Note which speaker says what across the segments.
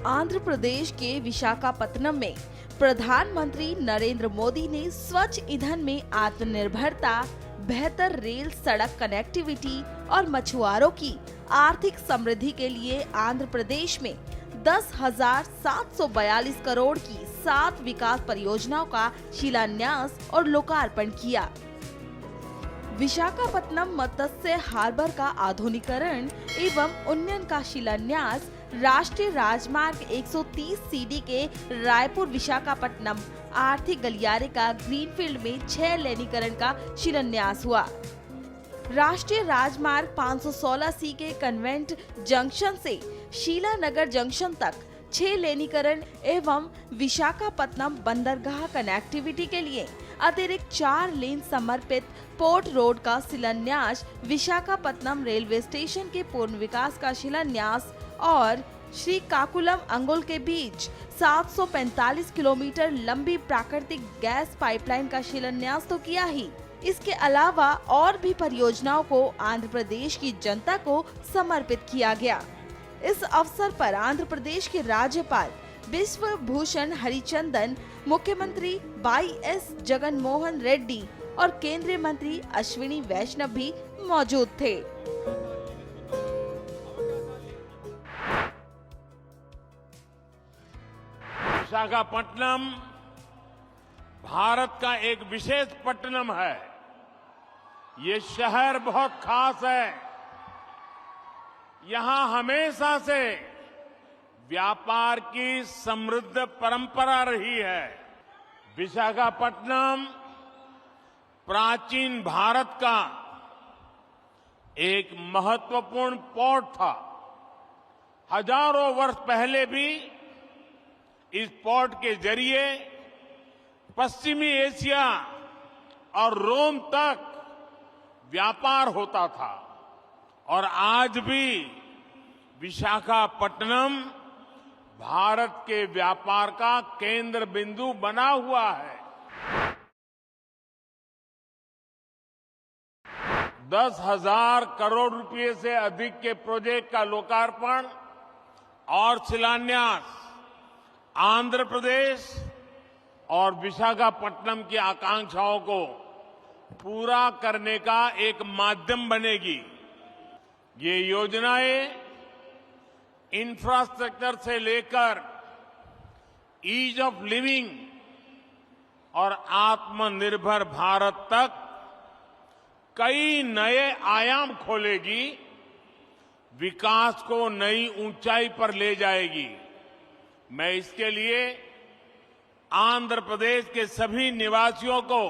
Speaker 1: आंध्र प्रदेश के विशाखापत्तनम में प्रधानमंत्री नरेंद्र मोदी ने स्वच्छ ईंधन में आत्मनिर्भरता, बेहतर रेल सड़क कनेक्टिविटी और मछुआरों की आर्थिक समृद्धि के लिए आंध्र प्रदेश में 10,742 करोड़ की 7 विकास परियोजनाओं का शिलान्यास और लोकार्पण किया। विशाखापत्तनम मत्स्य हार्बर का आधुनिकीकरण एवं उन्नयन का शिलान्यास, राष्ट्रीय राजमार्ग 130 सीडी के रायपुर विशाखापट्टनम आर्थिक गलियारे का ग्रीनफील्ड में 6 लेनीकरण का शिलान्यास हुआ। राष्ट्रीय राजमार्ग 516 सी के कन्वेंट जंक्शन से शीलानगर जंक्शन तक 6 लेनीकरण एवं विशाखापत्तनम बंदरगाह कनेक्टिविटी के लिए अतिरिक्त 4 लेन समर्पित पोर्ट रोड का शिलान्यास, विशाखापत्तनम रेलवे स्टेशन के पूर्ण विकास का शिलान्यास और श्रीकाकुलम अंगुल के बीच 745 किलोमीटर लंबी प्राकृतिक गैस पाइपलाइन का शिलान्यास तो किया ही, इसके अलावा और भी परियोजनाओं को आंध्र प्रदेश की जनता को समर्पित किया गया। इस अवसर पर आंध्र प्रदेश के राज्यपाल बिश्व भूषण हरिचंदन, मुख्यमंत्री वाई.एस. जगन मोहन रेड्डी और केंद्रीय मंत्री अश्विनी वैष्णव भी मौजूद थे।
Speaker 2: विशाखापट्टनम भारत का एक विशेष पट्टनम है। ये शहर बहुत खास है। यहां हमेशा से व्यापार की समृद्ध परंपरा रही है। विशाखापट्टनम प्राचीन भारत का एक महत्वपूर्ण पोर्ट था। हजारों वर्ष पहले भी इस पोर्ट के जरिए पश्चिमी एशिया और रोम तक व्यापार होता था और आज भी विशाखापट्टनम भारत के व्यापार का केंद्र बिंदु बना हुआ है। 10,000 करोड़ रुपए से अधिक के प्रोजेक्ट का लोकार्पण और शिलान्यास आंध्र प्रदेश और विशाखापट्टनम की आकांक्षाओं को पूरा करने का एक माध्यम बनेगी। ये योजनाएं इंफ्रास्ट्रक्चर से लेकर ईज ऑफ लिविंग और आत्मनिर्भर भारत तक कई नए आयाम खोलेगी, विकास को नई ऊंचाई पर ले जाएगी। मैं इसके लिए आंध्र प्रदेश के सभी निवासियों को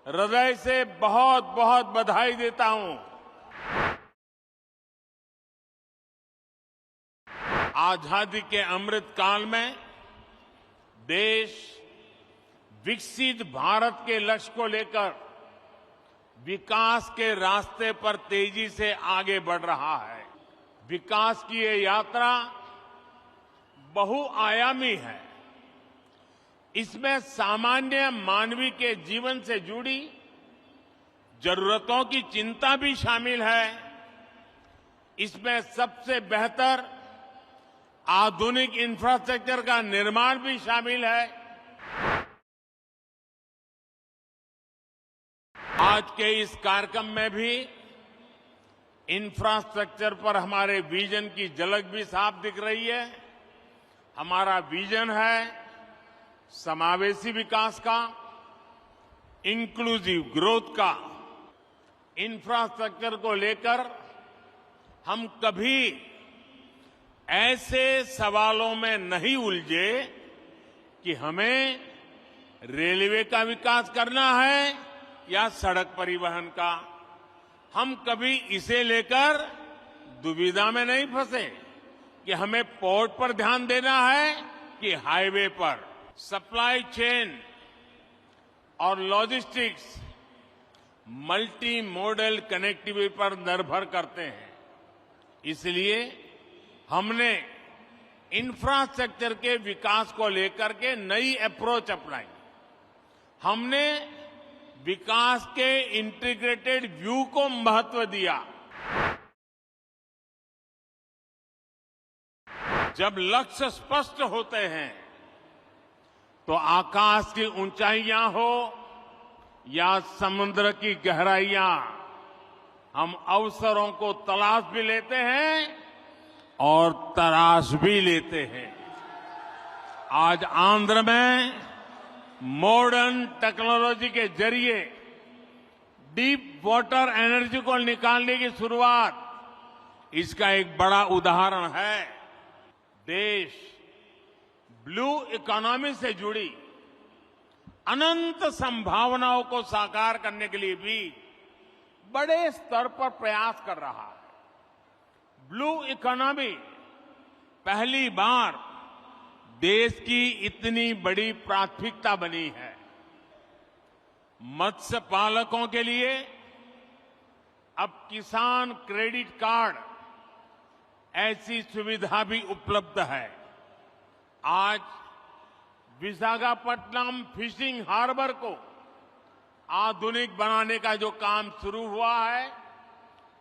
Speaker 2: हृदय से बहुत बहुत बधाई देता हूं। आजादी के अमृत काल में देश विकसित भारत के लक्ष्य को लेकर विकास के रास्ते पर तेजी से आगे बढ़ रहा है। विकास की ये यात्रा बहुआयामी है। इसमें सामान्य मानवी के जीवन से जुड़ी जरूरतों की चिंता भी शामिल है। इसमें सबसे बेहतर आधुनिक इंफ्रास्ट्रक्चर का निर्माण भी शामिल है। आज के इस कार्यक्रम में भी इंफ्रास्ट्रक्चर पर हमारे विजन की झलक भी साफ दिख रही है। हमारा विजन है समावेशी विकास का, इंक्लूसिव ग्रोथ का। इंफ्रास्ट्रक्चर को लेकर हम कभी ऐसे सवालों में नहीं उलझे कि हमें रेलवे का विकास करना है या सड़क परिवहन का। हम कभी इसे लेकर दुविधा में नहीं फंसे कि हमें पोर्ट पर ध्यान देना है कि हाईवे पर। सप्लाई चेन और लॉजिस्टिक्स मल्टी मॉडल कनेक्टिविटी पर निर्भर करते हैं। इसलिए हमने इंफ्रास्ट्रक्चर के विकास को लेकर के नई अप्रोच अपनाई। हमने विकास के इंटीग्रेटेड व्यू को महत्व दिया। जब लक्ष्य स्पष्ट होते हैं तो आकाश की ऊंचाइयां हो या समुद्र की गहराइयां, हम अवसरों को तलाश भी लेते हैं और तराश भी लेते हैं। आज आंध्र में मॉडर्न टेक्नोलॉजी के जरिए डीप वाटर एनर्जी को निकालने की शुरुआत इसका एक बड़ा उदाहरण है। देश ब्लू इकोनॉमी से जुड़ी अनंत संभावनाओं को साकार करने के लिए भी बड़े स्तर पर प्रयास कर रहा है। ब्लू इकोनॉमी पहली बार देश की इतनी बड़ी प्राथमिकता बनी है। मत्स्य पालकों के लिए अब किसान क्रेडिट कार्ड ऐसी सुविधा भी उपलब्ध है। आज विशाखापट्टनम फिशिंग हार्बर को आधुनिक बनाने का जो काम शुरू हुआ है,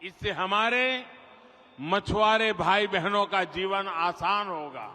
Speaker 2: इससे हमारे मछुआरे भाई बहनों का जीवन आसान होगा।